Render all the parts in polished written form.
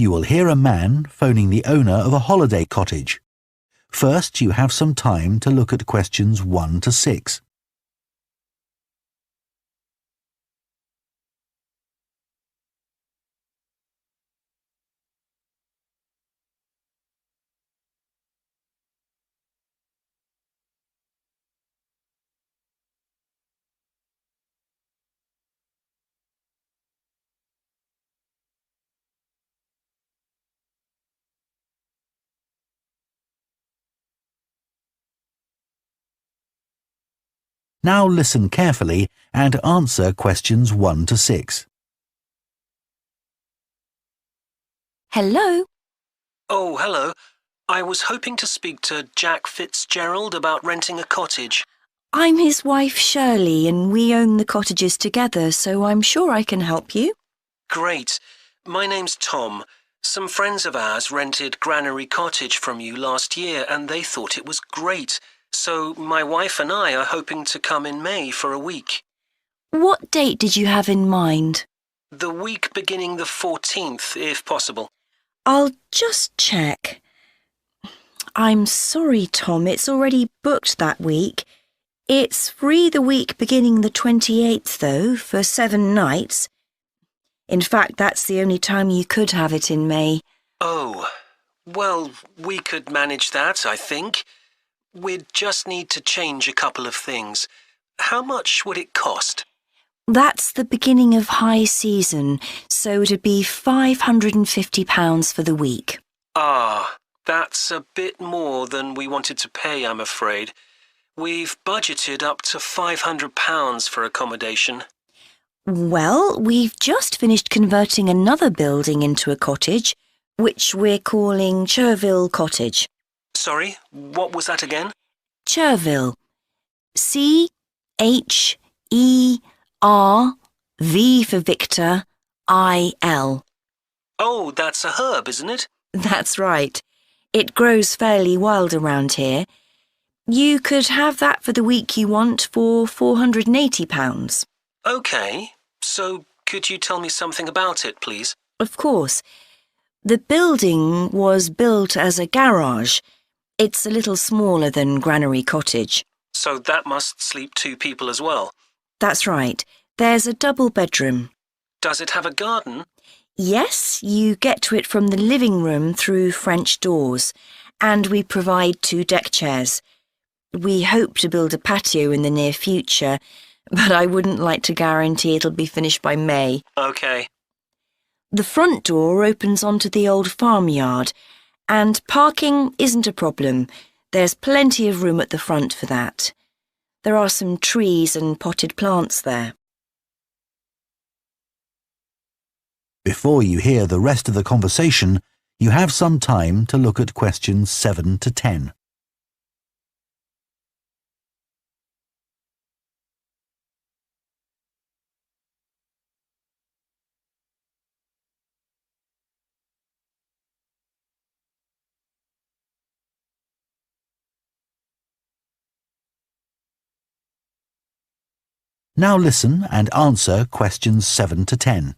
You will hear a man phoning the owner of a holiday cottage. First, you have some time to look at questions 1 to 6. Now listen carefully and answer questions 1 to 6. Hello? Oh, hello. I was hoping to speak to Jack Fitzgerald about renting a cottage. I'm his wife Shirley and we own the cottages together, so I'm sure I can help you. Great. My name's Tom. Some friends of ours rented Granary Cottage from you last year and they thought it was great. So my wife and I are hoping to come in May for a week. What date did you have in mind? The week beginning the 14th, if possible. I'll just check. I'm sorry, Tom, it's already booked that week. It's free the week beginning the 28th, though, for 7 nights. In fact, that's the only time you could have it in May. Oh, well, we could manage that, I think. We'd just need to change a couple of things. How much would it cost? That's the beginning of high season, so it'd be £550 for the week. Ah, that's a bit more than we wanted to pay, I'm afraid. We've budgeted up to £500 for accommodation. Well, we've just finished converting another building into a cottage, which we're calling Cherville Cottage. Sorry, what was that again? Cherville. C-H-E-R-V for Victor, I-L. Oh, that's a herb, isn't it? That's right. It grows fairly wild around here. You could have that for the week you want for £480. OK, so could you tell me something about it, please? Of course. The building was built as a garage. It's a little smaller than Granary Cottage. So that must sleep 2 people as well? That's right. There's a double bedroom. Does it have a garden? Yes, you get to it from the living room through French doors, and we provide 2 deck chairs. We hope to build a patio in the near future, but I wouldn't like to guarantee it'll be finished by May. OK. The front door opens onto the old farmyard, and parking isn't a problem. There's plenty of room at the front for that. There are some trees and potted plants there. Before you hear the rest of the conversation, you have some time to look at questions 7 to 10. Now listen and answer questions 7 to 10.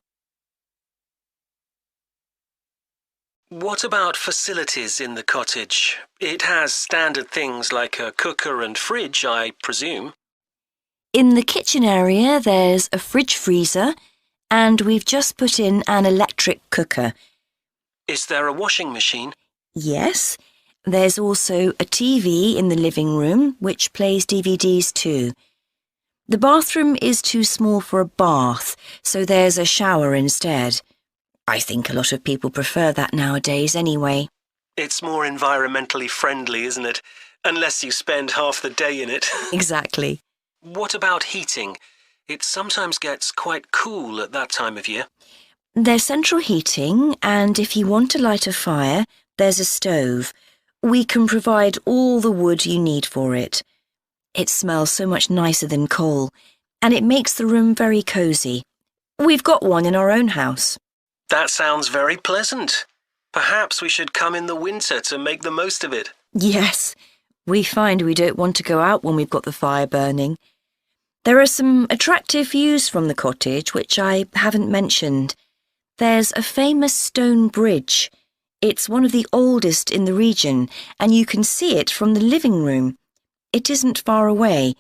What about facilities in the cottage? It has standard things like a cooker and fridge, I presume. In the kitchen area, there's a fridge freezer, and we've just put in an electric cooker. Is there a washing machine? Yes. There's also a TV in the living room, which plays DVDs too. The bathroom is too small for a bath, so there's a shower instead. I think a lot of people prefer that nowadays anyway. It's more environmentally friendly, isn't it? Unless you spend half the day in it. Exactly. What about heating? It sometimes gets quite cool at that time of year. There's central heating, and if you want to light a fire, there's a stove. We can provide all the wood you need for it. It smells so much nicer than coal, and it makes the room very cosy. We've got one in our own house. That sounds very pleasant. Perhaps we should come in the winter to make the most of it. Yes, we find we don't want to go out when we've got the fire burning. There are some attractive views from the cottage which I haven't mentioned. There's a famous stone bridge. It's one of the oldest in the region, and you can see it from the living room. It isn't far away.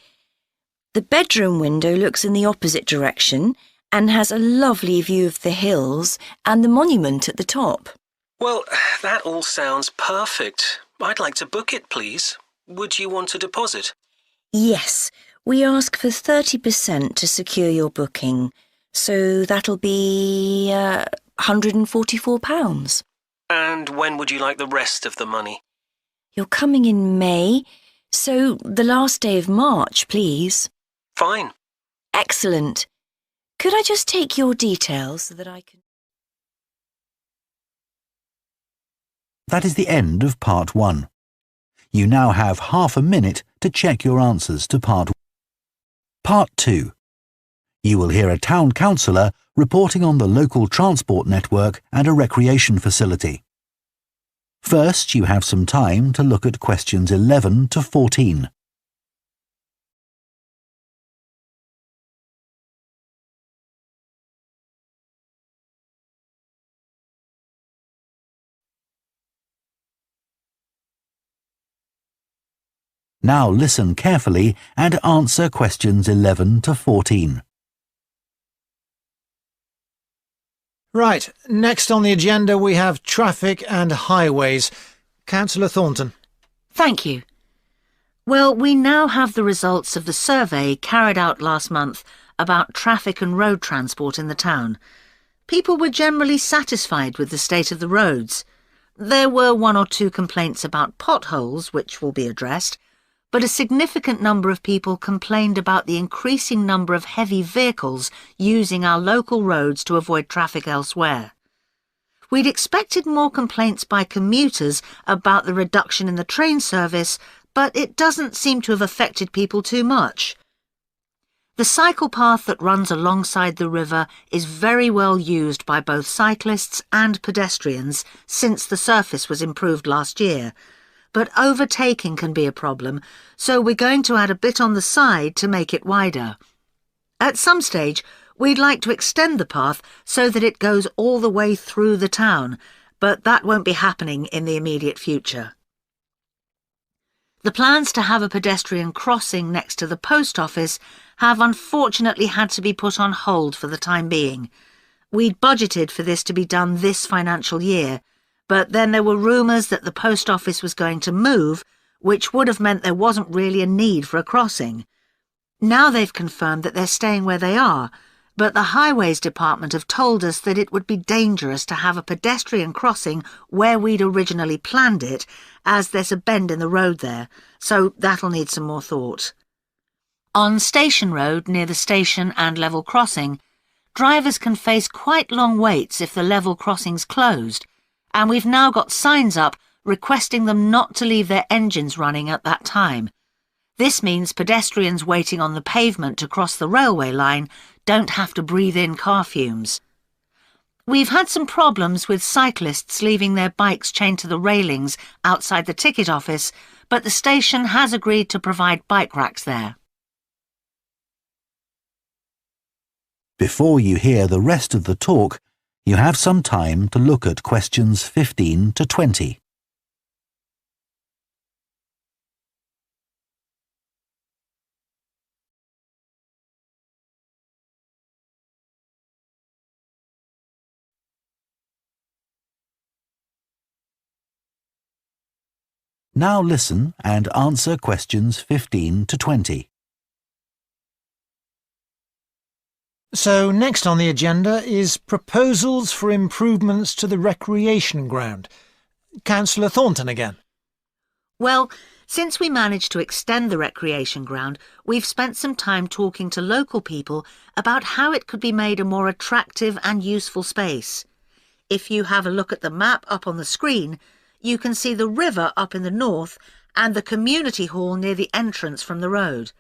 The bedroom window looks in the opposite direction and has a lovely view of the hills and the monument at the top. Well, that all sounds perfect. I'd like to book it, please. Would you want a deposit? Yes, we ask for 30% to secure your booking, so that'll be £144. And when would you like the rest of the money? You're coming in May, so the last day of March, please. Fine. Excellent. Could I just take your details so that I can... That is the end of Part 1. You now have half a minute to check your answers to Part 1. Part 2. You will hear a town councillor reporting on the local transport network and a recreation facility. First, you have some time to look at questions 11 to 14. Now listen carefully and answer questions 11 to 14. Right, next on the agenda we have traffic and highways. Councillor Thornton. Thank you. Well, we now have the results of the survey carried out last month about traffic and road transport in the town. People were generally satisfied with the state of the roads. There were 1 or 2 complaints about potholes, which will be addressed, but a significant number of people complained about the increasing number of heavy vehicles using our local roads to avoid traffic elsewhere. We'd expected more complaints by commuters about the reduction in the train service, but it doesn't seem to have affected people too much. The cycle path that runs alongside the river is very well used by both cyclists and pedestrians since the surface was improved last year. But overtaking can be a problem, so we're going to add a bit on the side to make it wider. At some stage, we'd like to extend the path so that it goes all the way through the town, but that won't be happening in the immediate future. The plans to have a pedestrian crossing next to the post office have unfortunately had to be put on hold for the time being. We'd budgeted for this to be done this financial year, but then there were rumours that the post office was going to move, which would have meant there wasn't really a need for a crossing. Now they've confirmed that they're staying where they are, but the Highways Department have told us that it would be dangerous to have a pedestrian crossing where we'd originally planned it, as there's a bend in the road there, so that'll need some more thought. On Station Road, near the station and level crossing, drivers can face quite long waits if the level crossing's closed, and we've now got signs up requesting them not to leave their engines running at that time. This means pedestrians waiting on the pavement to cross the railway line don't have to breathe in car fumes. We've had some problems with cyclists leaving their bikes chained to the railings outside the ticket office, but the station has agreed to provide bike racks there. Before you hear the rest of the talk, you have some time to look at questions 15 to 20. Now listen and answer questions 15 to 20. So next on the agenda is proposals for improvements to the recreation ground. Councillor Thornton again. Well, since we managed to extend the recreation ground, we've spent some time talking to local people about how it could be made a more attractive and useful space. If you have a look at the map up on the screen, you can see the river up in the north and the community hall near the entrance from the road.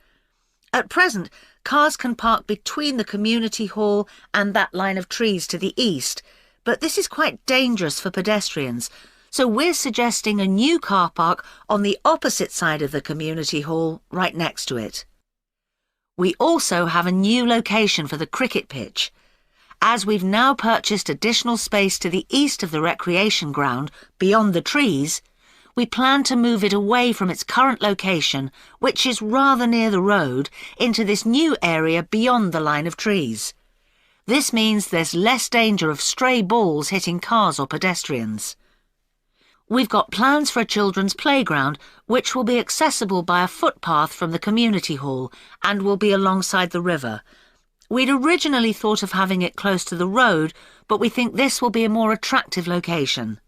At present, cars can park between the community hall and that line of trees to the east, but this is quite dangerous for pedestrians, so we're suggesting a new car park on the opposite side of the community hall, right next to it. We also have a new location for the cricket pitch. as we've now purchased additional space to the east of the recreation ground, beyond the trees, we plan to move it away from its current location, which is rather near the road, into this new area beyond the line of trees. This means there's less danger of stray balls hitting cars or pedestrians. We've got plans for a children's playground, which will be accessible by a footpath from the community hall and will be alongside the river. We'd originally thought of having it close to the road, but we think this will be a more attractive location.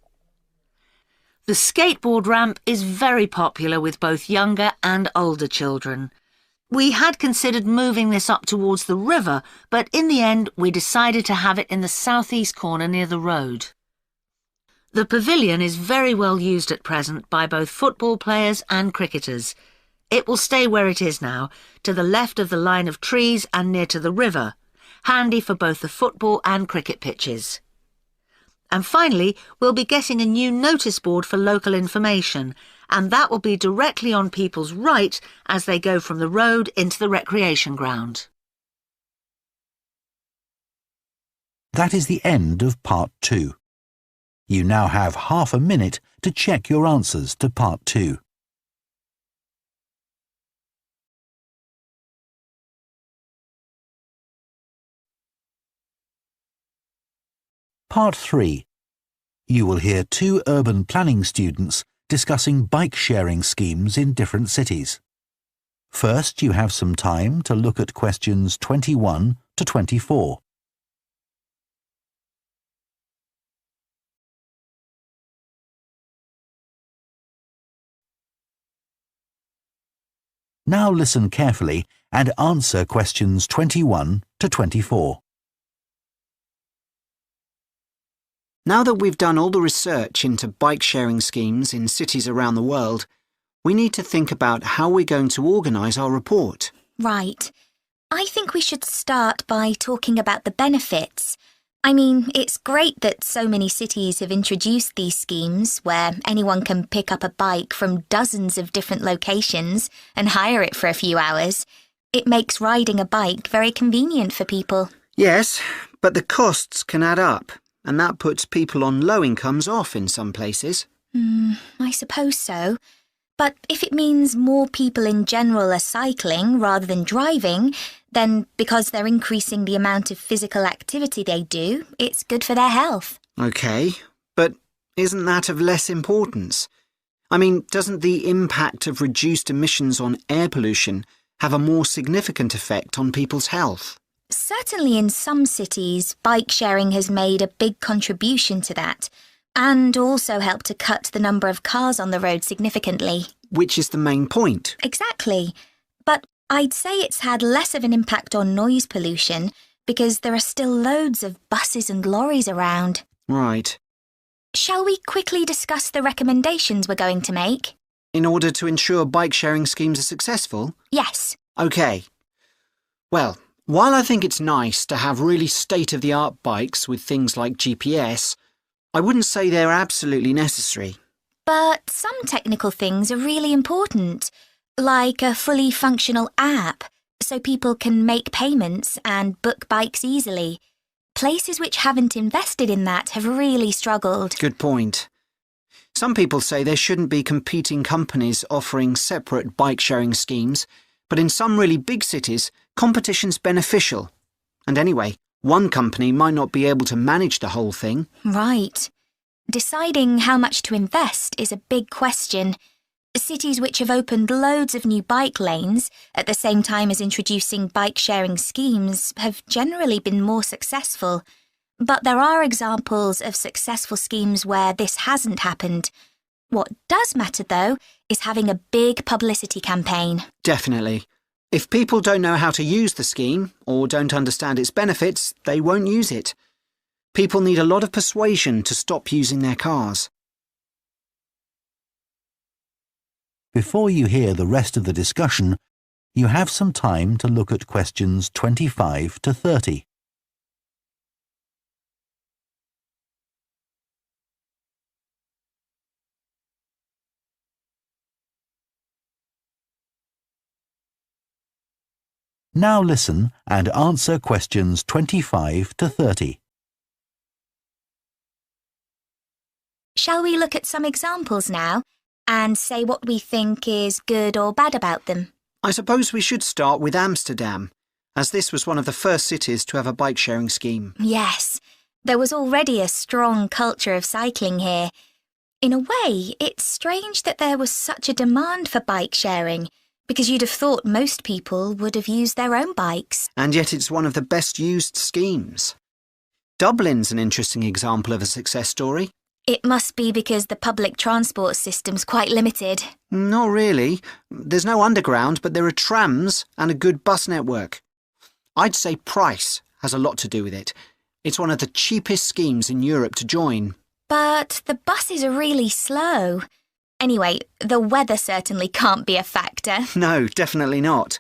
The skateboard ramp is very popular with both younger and older children. We had considered moving this up towards the river, but in the end we decided to have it in the southeast corner near the road. The pavilion is very well used at present by both football players and cricketers. It will stay where it is now, to the left of the line of trees and near to the river, handy for both the football and cricket pitches. And finally, we'll be getting a new notice board for local information, and that will be directly on people's right as they go from the road into the recreation ground. That is the end of Part 2. You now have half a minute to check your answers to Part 2. Part 3. You will hear two urban planning students discussing bike-sharing schemes in different cities. First, you have some time to look at questions 21 to 24. Now listen carefully and answer questions 21 to 24. Now that we've done all the research into bike-sharing schemes in cities around the world, we need to think about how we're going to organise our report. Right. I think we should start by talking about the benefits. I mean, it's great that so many cities have introduced these schemes where anyone can pick up a bike from dozens of different locations and hire it for a few hours. It makes riding a bike very convenient for people. Yes, but the costs can add up, and that puts people on low incomes off in some places. I suppose so. But if it means more people in general are cycling rather than driving, then because they're increasing the amount of physical activity they do, it's good for their health. OK, but isn't that of less importance? I mean, doesn't the impact of reduced emissions on air pollution have a more significant effect on people's health? Certainly in some cities, bike sharing has made a big contribution to that, and also helped to cut the number of cars on the road significantly. Which is the main point. Exactly. But I'd say it's had less of an impact on noise pollution because there are still loads of buses and lorries around. Right. Shall we quickly discuss the recommendations we're going to make? In order to ensure bike-sharing schemes are successful? Yes. OK. Well, while I think it's nice to have really state-of-the-art bikes with things like GPS, I wouldn't say they're absolutely necessary. But some technical things are really important, like a fully functional app, so people can make payments and book bikes easily. Places which haven't invested in that have really struggled. Good point. Some people say there shouldn't be competing companies offering separate bike-sharing schemes, but in some really big cities, competition's beneficial. And anyway, one company might not be able to manage the whole thing. Right. Deciding how much to invest is a big question. Cities which have opened loads of new bike lanes at the same time as introducing bike-sharing schemes have generally been more successful. But there are examples of successful schemes where this hasn't happened. What does matter, though, is having a big publicity campaign. Definitely. If people don't know how to use the scheme or don't understand its benefits, they won't use it. People need a lot of persuasion to stop using their cars. Before you hear the rest of the discussion, you have some time to look at questions 25 to 30. Now listen and answer questions 25 to 30. Shall we look at some examples now and say what we think is good or bad about them? I suppose we should start with Amsterdam, as this was one of the first cities to have a bike-sharing scheme. Yes, there was already a strong culture of cycling here. In a way, it's strange that there was such a demand for bike sharing, because you'd have thought most people would have used their own bikes. And yet it's one of the best used schemes. Dublin's an interesting example of a success story. It must be because the public transport system's quite limited. Not really. There's no underground, but there are trams and a good bus network. I'd say price has a lot to do with it. It's one of the cheapest schemes in Europe to join. But the buses are really slow. Anyway, the weather certainly can't be a factor. No, definitely not.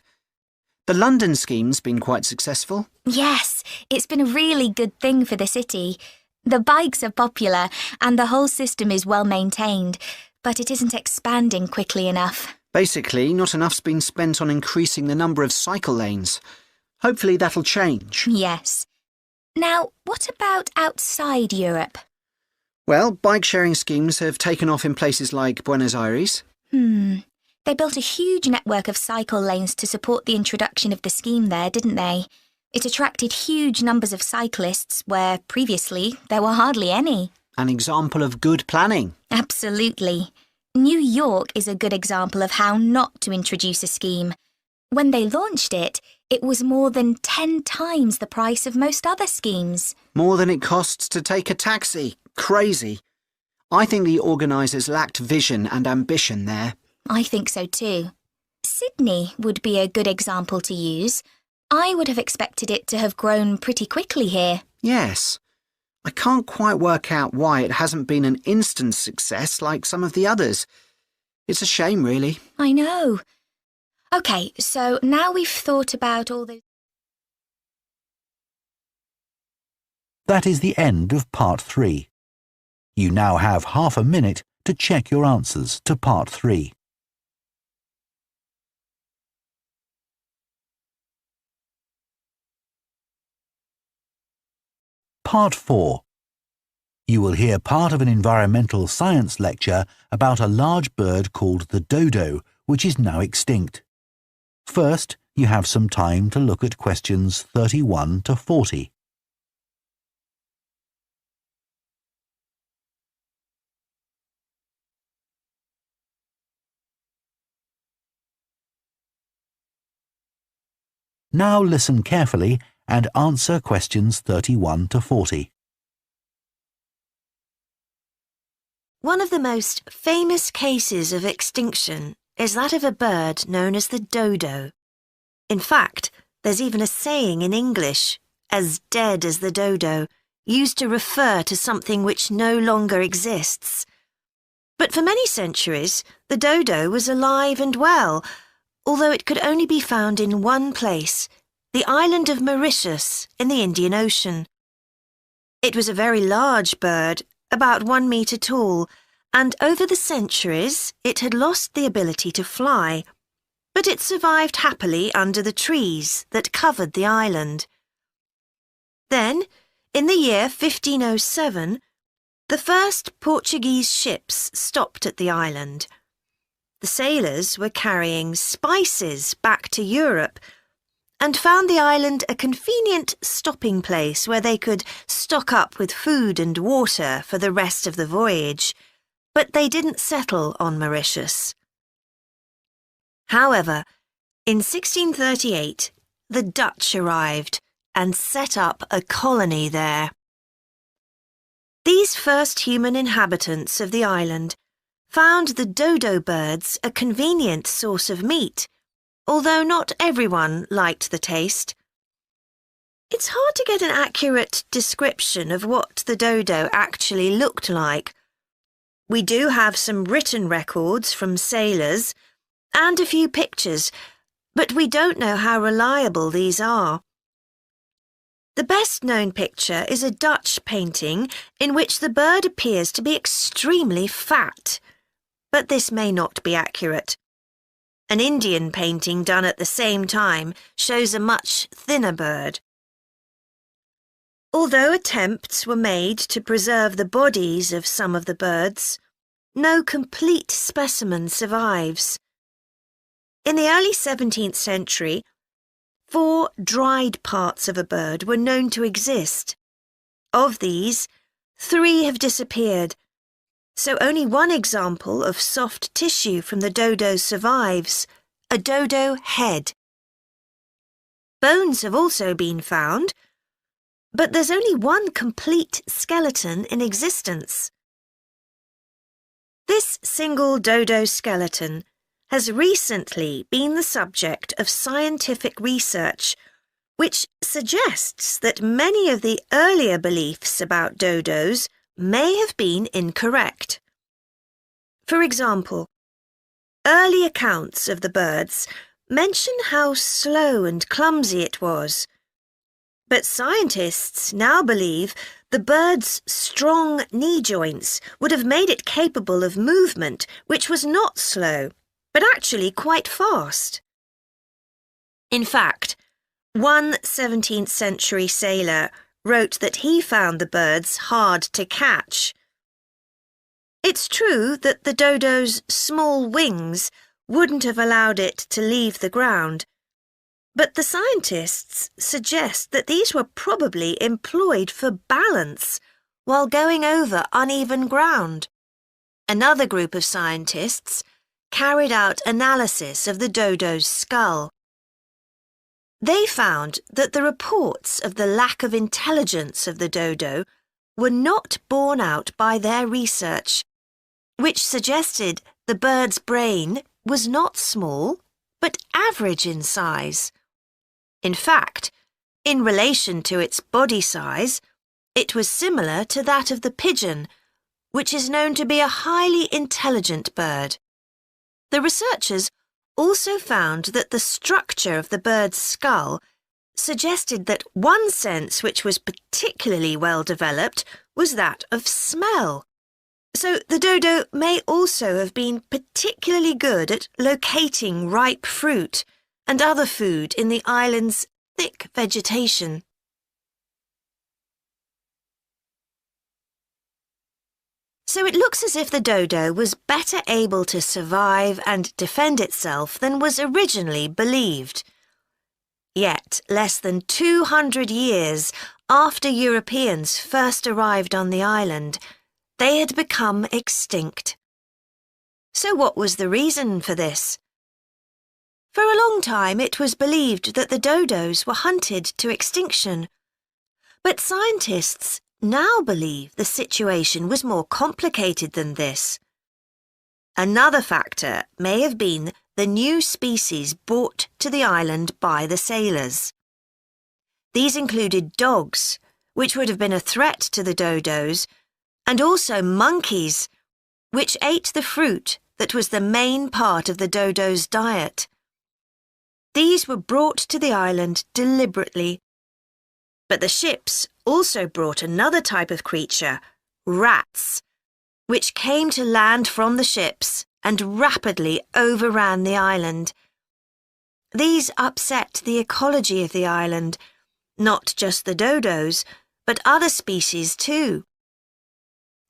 The London scheme's been quite successful. Yes, it's been a really good thing for the city. The bikes are popular and the whole system is well maintained, but it isn't expanding quickly enough. Basically, not enough's been spent on increasing the number of cycle lanes. Hopefully that'll change. Yes. Now, what about outside Europe? Well, bike-sharing schemes have taken off in places like Buenos Aires. They built a huge network of cycle lanes to support the introduction of the scheme there, didn't they? It attracted huge numbers of cyclists where previously there were hardly any. An example of good planning. Absolutely. New York is a good example of how not to introduce a scheme. When they launched it, it was more than 10 times the price of most other schemes. More than it costs to take a taxi. Crazy. I think the organisers lacked vision and ambition there. I think so too. Sydney would be a good example to use. I would have expected it to have grown pretty quickly here. Yes. I can't quite work out why it hasn't been an instant success like some of the others. It's a shame, really. I know. OK, so now we've thought about all those... That is the end of Part 3. You now have half a minute to check your answers to Part 3. Part 4. You will hear part of an environmental science lecture about a large bird called the dodo, which is now extinct. First, you have some time to look at questions 31 to 40. Now listen carefully and answer questions 31 to 40. One of the most famous cases of extinction is that of a bird known as the dodo. In fact, there's even a saying in English, as dead as the dodo, used to refer to something which no longer exists. But for many centuries, the dodo was alive and well, although it could only be found in one place, the island of Mauritius in the Indian Ocean. It was a very large bird, about 1 metre tall, and over the centuries it had lost the ability to fly, but it survived happily under the trees that covered the island. Then, in the year 1507, the first Portuguese ships stopped at the island. The sailors were carrying spices back to Europe and found the island a convenient stopping place where they could stock up with food and water for the rest of the voyage, but they didn't settle on Mauritius. However, in 1638, the Dutch arrived and set up a colony there. These first human inhabitants of the island found the dodo birds a convenient source of meat, although not everyone liked the taste. It's hard to get an accurate description of what the dodo actually looked like. We do have some written records from sailors and a few pictures, but we don't know how reliable these are. The best-known picture is a Dutch painting in which the bird appears to be extremely fat, but this may not be accurate. An Indian painting done at the same time shows a much thinner bird. Although attempts were made to preserve the bodies of some of the birds, no complete specimen survives. In the early 17th century, 4 dried parts of a bird were known to exist. Of these, 3 have disappeared, so only one example of soft tissue from the dodo survives, a dodo head. Bones have also been found, but there's only one complete skeleton in existence. This single dodo skeleton has recently been the subject of scientific research, which suggests that many of the earlier beliefs about dodos may have been incorrect. For example, early accounts of the birds mention how slow and clumsy it was. But scientists now believe the bird's strong knee joints would have made it capable of movement which was not slow, but actually quite fast. In fact, one 17th century sailor wrote that he found the birds hard to catch. It's true that the dodo's small wings wouldn't have allowed it to leave the ground, but the scientists suggest that these were probably employed for balance while going over uneven ground. Another group of scientists carried out analysis of the dodo's skull. They found that the reports of the lack of intelligence of the dodo were not borne out by their research, which suggested the bird's brain was not small, but average in size. In fact, in relation to its body size, it was similar to that of the pigeon, which is known to be a highly intelligent bird. The researchers also found that the structure of the bird's skull suggested that one sense which was particularly well developed was that of smell. So the dodo may also have been particularly good at locating ripe fruit and other food in the island's thick vegetation. So it looks as if the dodo was better able to survive and defend itself than was originally believed. Yet, less than 200 years after Europeans first arrived on the island, they had become extinct. So what was the reason for this? For a long time it was believed that the dodos were hunted to extinction. But scientists now believe the situation was more complicated than this. Another factor may have been the new species brought to the island by the sailors. These included dogs, which would have been a threat to the dodos, and also monkeys, which ate the fruit that was the main part of the dodo's diet. These were brought to the island deliberately. But the ships also brought another type of creature, rats, which came to land from the ships and rapidly overran the island. These upset the ecology of the island, not just the dodos, but other species too.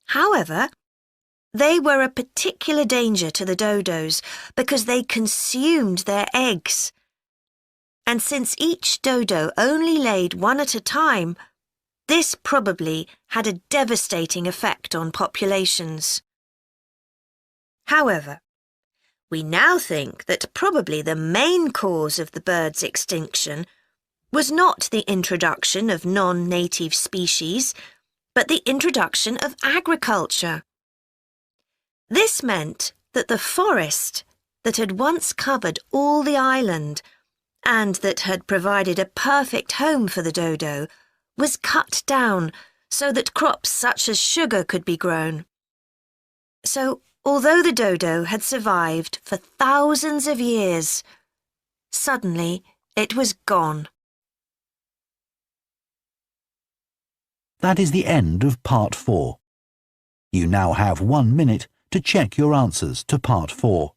However, they were a particular danger to the dodos because they consumed their eggs. And since each dodo only laid one at a time, this probably had a devastating effect on populations. However, we now think that probably the main cause of the bird's extinction was not the introduction of non-native species, but the introduction of agriculture. This meant that the forest that had once covered all the island and that had provided a perfect home for the dodo was cut down so that crops such as sugar could be grown. So, although the dodo had survived for thousands of years, suddenly it was gone. That is the end of Part 4. You now have 1 minute to check your answers to Part 4.